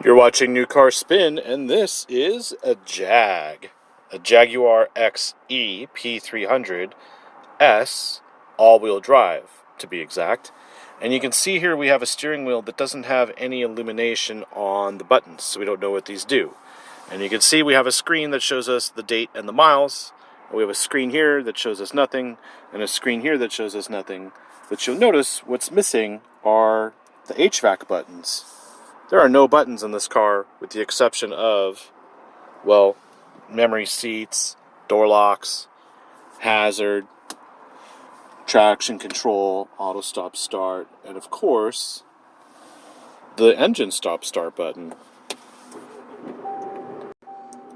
You're watching New Car Spin, and this is a Jaguar XE P300S all-wheel drive, to be exact. And you can see here we have a steering wheel that doesn't have any illumination on the buttons, so we don't know what these do. And you can see we have a screen that shows us the date and the miles. And we have a screen here that shows us nothing, and a screen here that shows us nothing. But you'll notice what's missing are the HVAC buttons. There are no buttons in this car with the exception of, well, memory seats, door locks, hazard, traction control, auto stop start, and of course, the engine stop start button.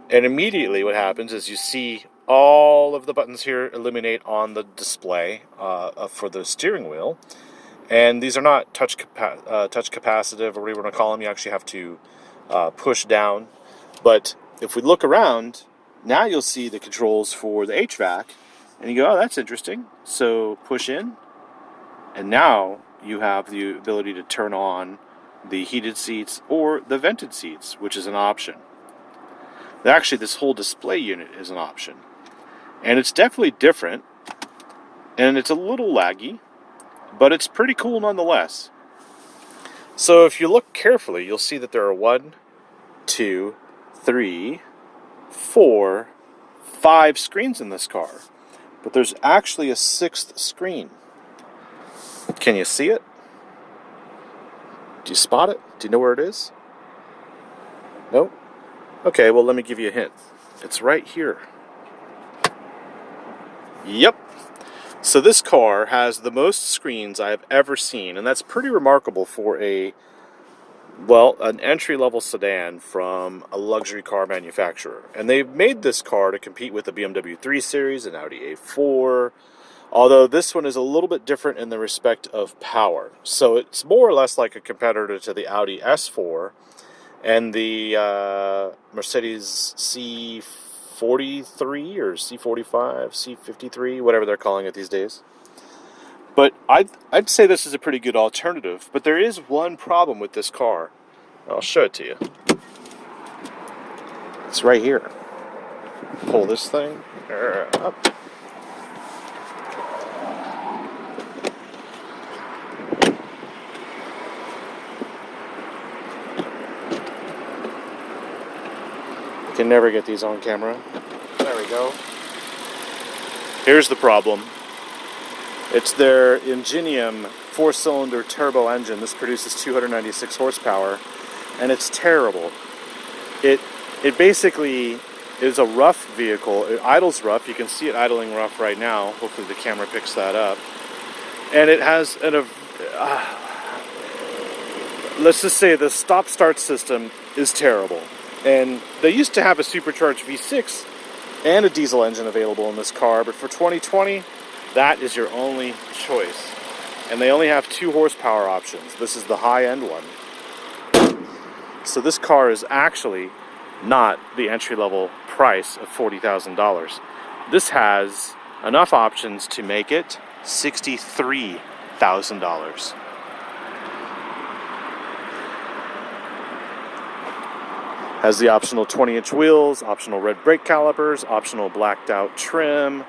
And immediately what happens is you see all of the buttons here illuminate on the display for the steering wheel. And these are not touch capacitive or whatever you want to call them. You actually have to push down. But if we look around, now you'll see the controls for the HVAC. And you go, oh, that's interesting. So push in. And now you have the ability to turn on the heated seats or the vented seats, which is an option. Actually, this whole display unit is an option. And it's definitely different. And it's a little laggy. But it's pretty cool nonetheless. So if you look carefully, you'll see that there are 1, 2, 3, 4, 5 screens in this car. But there's actually a 6th screen. Can you see it? Do you spot it? Do you know where it is? No? Okay, well let me give you a hint. It's right here. Yep. So this car has the most screens I have ever seen, and that's pretty remarkable for an entry-level sedan from a luxury car manufacturer. And they've made this car to compete with the BMW 3 Series and Audi A4, although this one is a little bit different in the respect of power. So it's more or less like a competitor to the Audi S4 and the Mercedes C43 or C45, C53, whatever they're calling it these days. But I'd say this is a pretty good alternative. But there is one problem with this car. I'll show it to you. It's right here. Pull this thing up. Can never get these on camera. There we go. Here's the problem. It's their Ingenium 4-cylinder turbo engine. This produces 296 horsepower, and it's terrible. It basically is a rough vehicle. It idles rough. You can see it idling rough right now. Hopefully the camera picks that up. And it has let's just say the stop-start system is terrible. And they used to have a supercharged V6 and a diesel engine available in this car, but for 2020, that is your only choice. And they only have 2 horsepower options. This is the high-end one. So this car is actually not the entry-level price of $40,000. This has enough options to make it $63,000. Has the optional 20-inch wheels, optional red brake calipers, optional blacked out trim,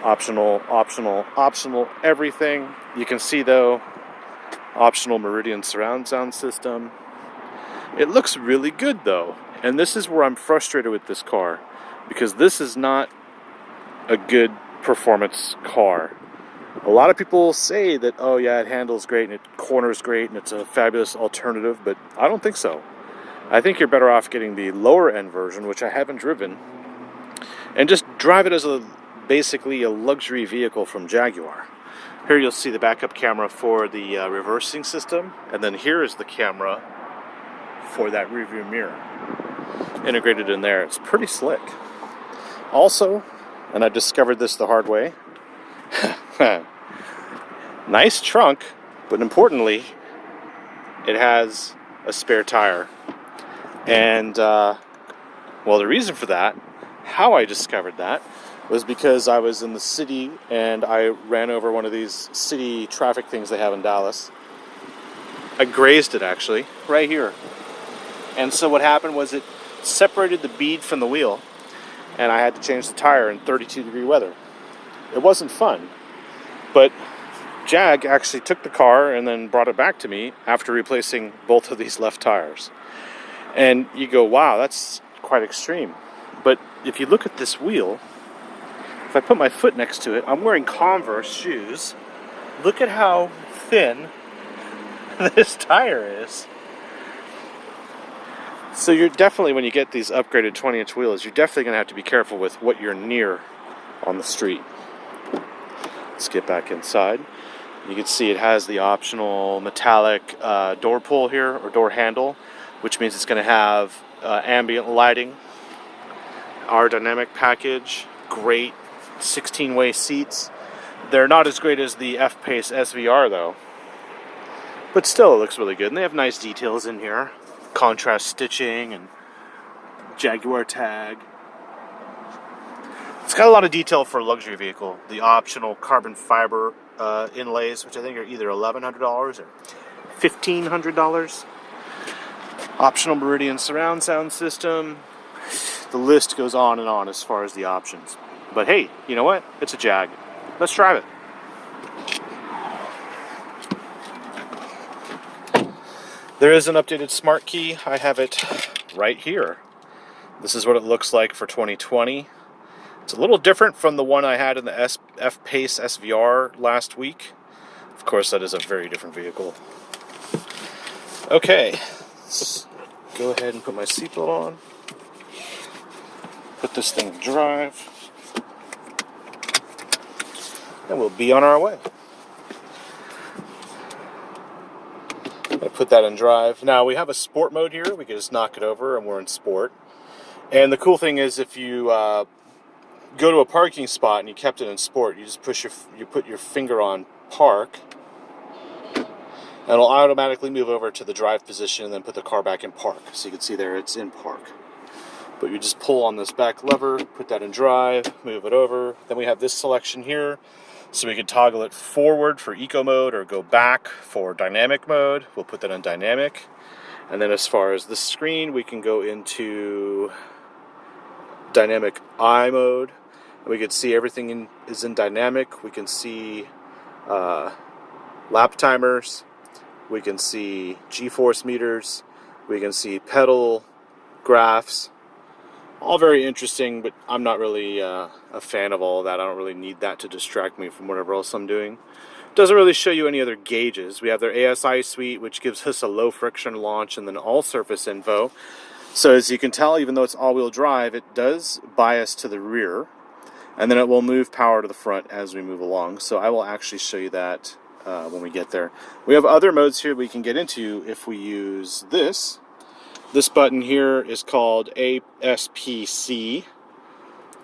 optional everything. You can see though, optional Meridian surround sound system. It looks really good though. And this is where I'm frustrated with this car, because this is not a good performance car. A lot of people say that, oh yeah, it handles great and it corners great and it's a fabulous alternative, but I don't think so. I think you're better off getting the lower end version, which I haven't driven, and just drive it as basically a luxury vehicle from Jaguar. Here you'll see the backup camera for the reversing system, and then here is the camera for that rearview mirror integrated in there. It's pretty slick. Also, and I discovered this the hard way, nice trunk, but importantly, it has a spare tire. And, the reason for that, how I discovered that, was because I was in the city and I ran over one of these city traffic things they have in Dallas. I grazed it, actually, right here. And so what happened was it separated the bead from the wheel, and I had to change the tire in 32-degree weather. It wasn't fun, but Jag actually took the car and then brought it back to me after replacing both of these left tires. And you go, wow, that's quite extreme. But if you look at this wheel, if I put my foot next to it, I'm wearing Converse shoes. Look at how thin this tire is. So you're definitely, when you get these upgraded 20-inch wheels, you're definitely going to have to be careful with what you're near on the street. Let's get back inside. You can see it has the optional metallic door pull here, or door handle, which means it's going to have ambient lighting. Our dynamic package, great 16-way seats. They're not as great as the F-Pace SVR though, but still it looks really good. And they have nice details in here, contrast stitching and Jaguar tag. It's got a lot of detail for a luxury vehicle. The optional carbon fiber inlays, which I think are either $1,100 or $1,500. Optional Meridian surround sound system. The list goes on and on as far as the options. But hey, you know what? It's a Jag. Let's drive it. There is an updated smart key. I have it right here. This is what it looks like for 2020. It's a little different from the one I had in the F-Pace SVR last week. Of course, that is a very different vehicle. Okay, let's go ahead and put my seatbelt on. Put this thing in drive. And we'll be on our way. I put that in drive. Now we have a sport mode here. We can just knock it over and we're in sport. And the cool thing is if you go to a parking spot and you kept it in sport, you just put your finger on park, and it'll automatically move over to the drive position and then put the car back in park. So you can see there it's in park. But you just pull on this back lever, put that in drive, move it over. Then we have this selection here. So we can toggle it forward for eco mode or go back for dynamic mode. We'll put that on dynamic. And then as far as the screen, we can go into dynamic eye mode. And we can see everything is in dynamic. We can see lap timers. We can see G-force meters. We can see pedal graphs. All very interesting, but I'm not really a fan of all of that. I don't really need that to distract me from whatever else I'm doing. Doesn't really show you any other gauges. We have their ASI suite, which gives us a low friction launch and then all surface info. So as you can tell, even though it's all-wheel drive, it does bias to the rear, and then it will move power to the front as we move along. So I will actually show you that when we get there. We have other modes here we can get into if we use this. This button here is called ASPC,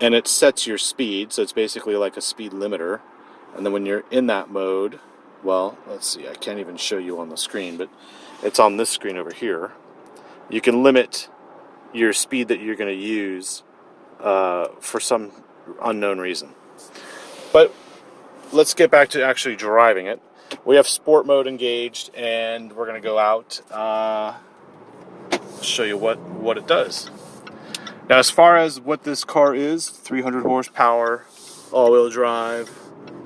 and it sets your speed, so it's basically like a speed limiter. And then when you're in that mode, well, let's see, I can't even show you on the screen, but it's on this screen over here. You can limit your speed that you're going to use for some unknown reason. But let's get back to actually driving it. We have sport mode engaged, and we're going to go out, show you what it does. Now, as far as what this car is, 300 horsepower, all-wheel drive,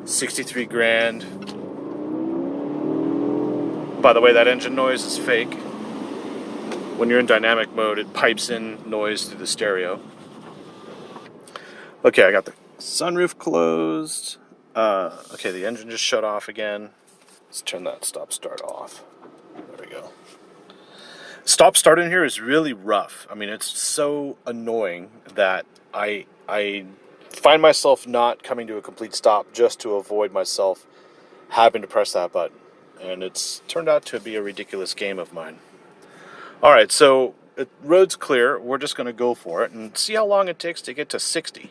63 grand. By the way, that engine noise is fake. When you're in dynamic mode, it pipes in noise through the stereo. Okay, I got the sunroof closed. Okay, the engine just shut off again. Let's turn that stop-start off. There we go. Stop-start in here is really rough. I mean, it's so annoying that I find myself not coming to a complete stop just to avoid myself having to press that button. And it's turned out to be a ridiculous game of mine. Alright, so the road's clear. We're just going to go for it and see how long it takes to get to 60.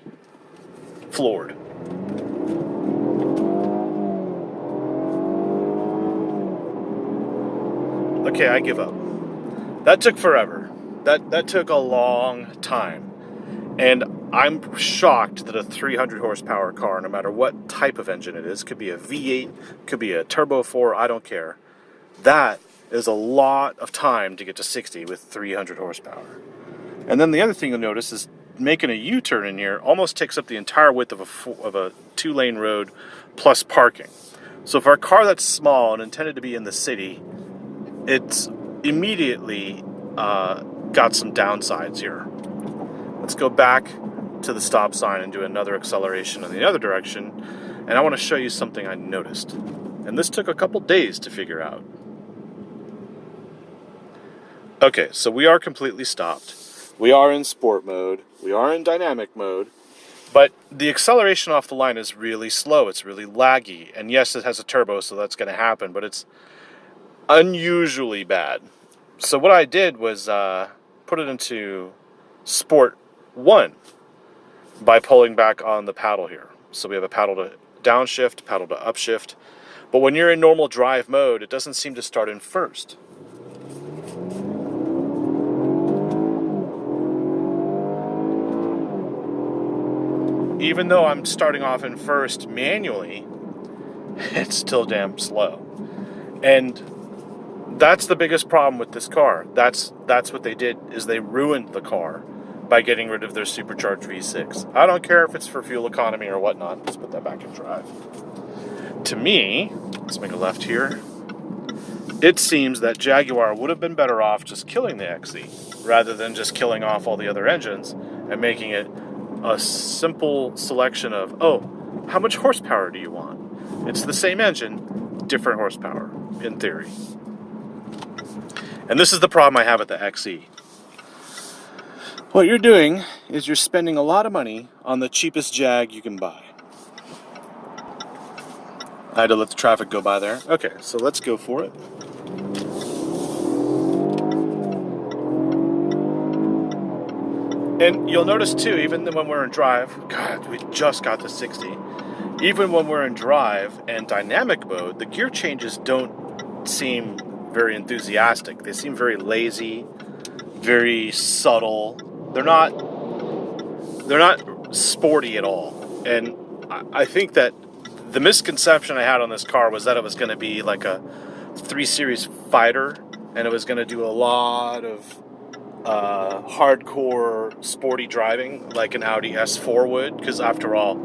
Floored. Okay, I give up. That took forever. That took a long time. And I'm shocked that a 300 horsepower car, no matter what type of engine it is, could be a V8, could be a Turbo 4, I don't care. That is a lot of time to get to 60 with 300 horsepower. And then the other thing you'll notice is making a U-turn in here almost takes up the entire width of a 2-lane road plus parking. So for a car that's small and intended to be in the city, it's immediately got some downsides here. Let's go back to the stop sign and do another acceleration in the other direction, and I want to show you something I noticed. And this took a couple days to figure out. Okay, so we are completely stopped. We are in sport mode. We are in dynamic mode. But the acceleration off the line is really slow. It's really laggy. And yes, it has a turbo, so that's going to happen. But it's unusually bad. So what I did was put it into Sport 1 by pulling back on the paddle here. So we have a paddle to downshift, paddle to upshift. But when you're in normal drive mode, it doesn't seem to start in first. Even though I'm starting off in first manually, it's still damn slow. And that's the biggest problem with this car. That's what they did, is they ruined the car by getting rid of their supercharged V6. I don't care if it's for fuel economy or whatnot. Let's put that back in drive. To me, let's make a left here. It seems that Jaguar would have been better off just killing the XE rather than just killing off all the other engines and making it a simple selection of, oh, how much horsepower do you want? It's the same engine, different horsepower, in theory. And this is the problem I have with the XE. What you're doing is you're spending a lot of money on the cheapest Jag you can buy. I had to let the traffic go by there. Okay, so let's go for it. And you'll notice too, even when we're in drive, God, we just got to 60. Even when we're in drive and dynamic mode, the gear changes don't seem very enthusiastic. They seem very lazy, very subtle. They're not sporty at all. And I think that the misconception I had on this car was that it was going to be like a 3 Series fighter, and it was going to do a lot of hardcore sporty driving like an Audi S4 would, because after all,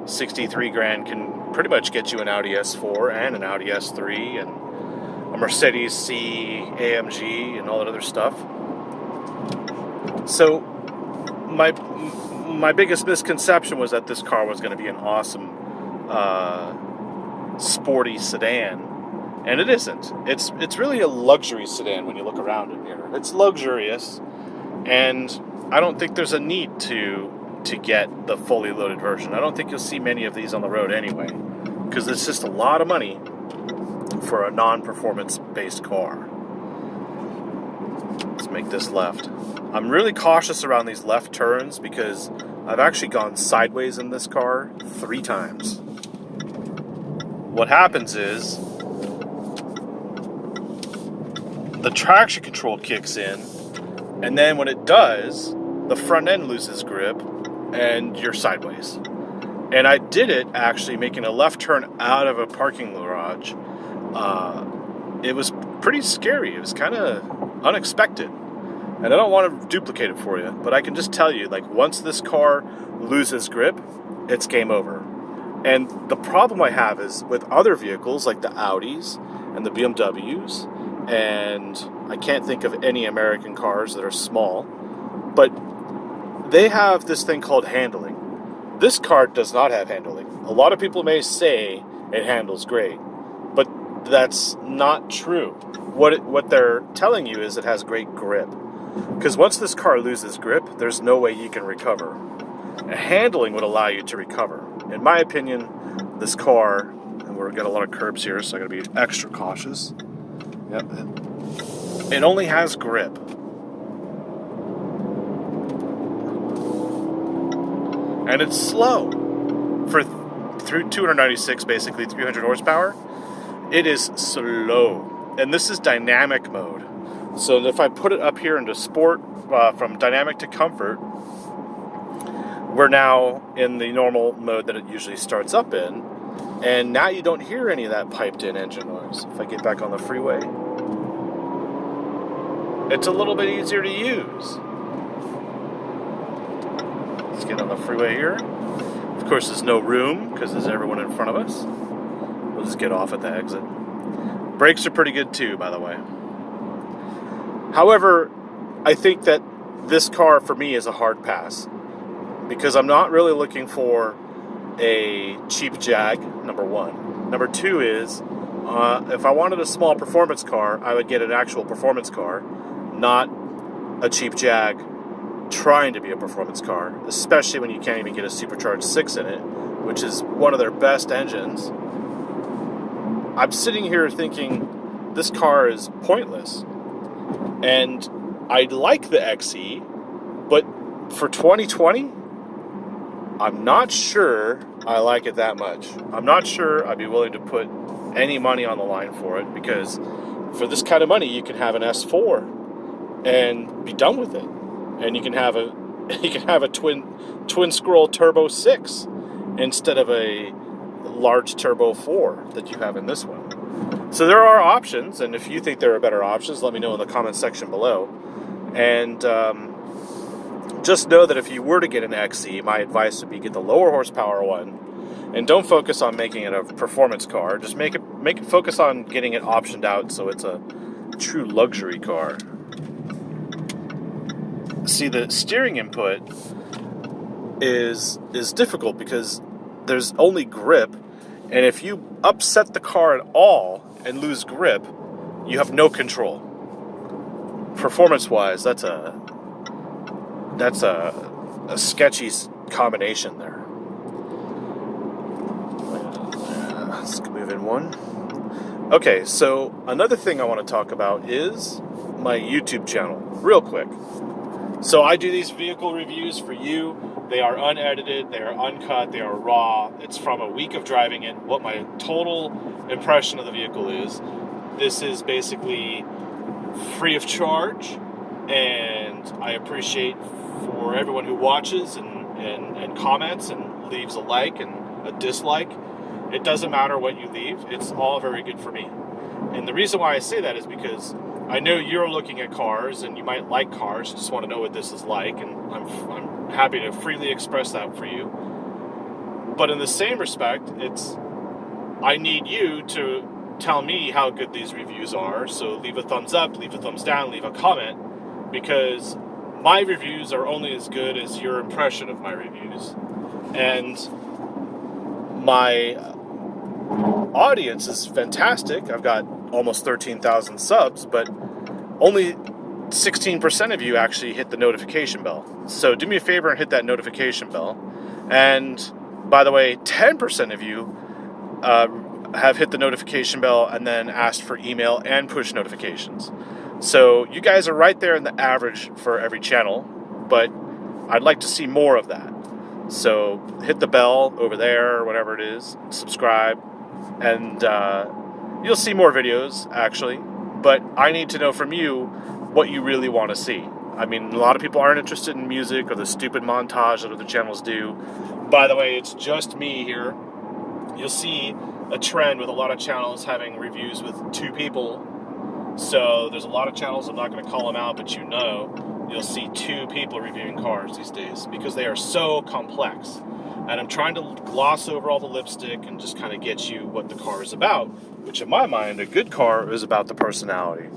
63 grand can pretty much get you an Audi S4 and an Audi S3 and a Mercedes C AMG and all that other stuff. So my biggest misconception was that this car was going to be an awesome sporty sedan, and it isn't. It's really a luxury sedan when you look around in here. It's luxurious, and I don't think there's a need to get the fully loaded version. I don't think you'll see many of these on the road anyway, because it's just a lot of money for a non-performance based car. Let's make this left. I'm really cautious around these left turns because I've actually gone sideways in this car 3 times. What happens is the traction control kicks in, and then when it does, the front end loses grip and you're sideways. And I did it actually making a left turn out of a parking garage. It was pretty scary. It was kind of unexpected. And I don't want to duplicate it for you, but I can just tell you, like, once this car loses grip, it's game over. And the problem I have is with other vehicles like the Audis and the BMWs, and I can't think of any American cars that are small, but they have this thing called handling. This car does not have handling. A lot of people may say it handles great, but that's not true. What they're telling you is it has great grip. Because once this car loses grip, there's no way you can recover. And handling would allow you to recover. In my opinion, this car, and we're got a lot of curbs here, so I got to be extra cautious. Yep. It only has grip. And it's slow. Through 296, basically 300 horsepower, it is slow. And this is dynamic mode. So if I put it up here into sport, from dynamic to comfort, we're now in the normal mode that it usually starts up in. And now you don't hear any of that piped in engine noise. If I get back on the freeway, it's a little bit easier to use. Let's get on the freeway here. Of course, there's no room because there's everyone in front of us. We'll just get off at the exit. Brakes are pretty good too, by the way. However, I think that this car for me is a hard pass because I'm not really looking for a cheap Jag, number one. Number two is, if I wanted a small performance car, I would get an actual performance car, not a cheap Jag trying to be a performance car, especially when you can't even get a supercharged 6 in it, which is one of their best engines. I'm sitting here thinking this car is pointless. And I like the XE, but for 2020, I'm not sure I like it that much. I'm not sure I'd be willing to put any money on the line for it, because for this kind of money, you can have an S4 and be done with it. And you can have a twin scroll turbo 6 instead of a large turbo 4 that you have in this one. So there are options, and if you think there are better options, let me know in the comments section below. And just know that if you were to get an XE, my advice would be get the lower horsepower one, and don't focus on making it a performance car. Just make it focus on getting it optioned out so it's a true luxury car. See, the steering input is difficult because there's only grip, and if you upset the car at all and lose grip, you have no control. Performance-wise, that's a sketchy combination there. Let's move in one. Okay, so another thing I want to talk about is my YouTube channel, real quick. So I do these vehicle reviews for you. They are unedited, they are uncut, they are raw. It's from a week of driving it, what my total impression of the vehicle is. This is basically free of charge, and I appreciate for everyone who watches and comments and leaves a like and a dislike. It doesn't matter what you leave, it's all very good for me. And the reason why I say that is because I know you're looking at cars and you might like cars, just want to know what this is like, and I'm happy to freely express that for you. But in the same respect, I need you to tell me how good these reviews are. So leave a thumbs up, leave a thumbs down, leave a comment, because my reviews are only as good as your impression of my reviews. And my audience is fantastic. I've got almost 13,000 subs, but only 16% of you actually hit the notification bell. So do me a favor and hit that notification bell. And by the way, 10% of you have hit the notification bell and then asked for email and push notifications. So you guys are right there in the average for every channel, but I'd like to see more of that. So hit the bell over there, or whatever it is, subscribe, and you'll see more videos, actually. But I need to know from you what you really want to see. I mean, a lot of people aren't interested in music or the stupid montage that other channels do. By the way, it's just me here. You'll see a trend with a lot of channels having reviews with 2 people. So there's a lot of channels, I'm not going to call them out, but you'll see 2 people reviewing cars these days because they are so complex. And I'm trying to gloss over all the lipstick and just kind of get you what the car is about, which in my mind, a good car is about the personality.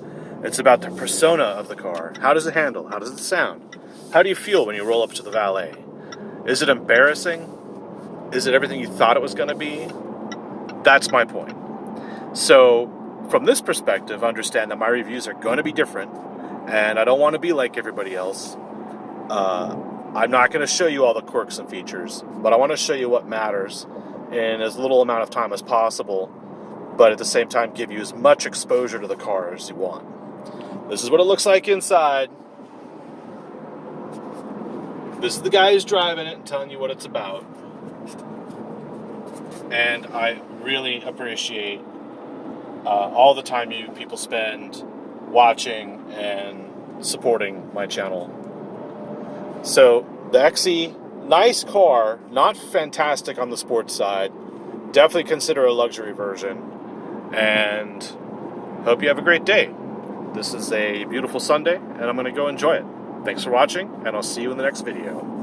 It's about the persona of the car. How does it handle? How does it sound? How do you feel when you roll up to the valet? Is it embarrassing? Is it everything you thought it was going to be? That's my point. So from this perspective, understand that my reviews are going to be different, and I don't want to be like everybody else. I'm not going to show you all the quirks and features, but I want to show you what matters in as little amount of time as possible, but at the same time give you as much exposure to the car as you want. This is what it looks like inside. This is the guy who's driving it and telling you what it's about. And I really appreciate all the time you people spend watching and supporting my channel. So the XE, nice car, not fantastic on the sports side. Definitely consider a luxury version. And hope you have a great day. This is a beautiful Sunday, and I'm going to go enjoy it. Thanks for watching, and I'll see you in the next video.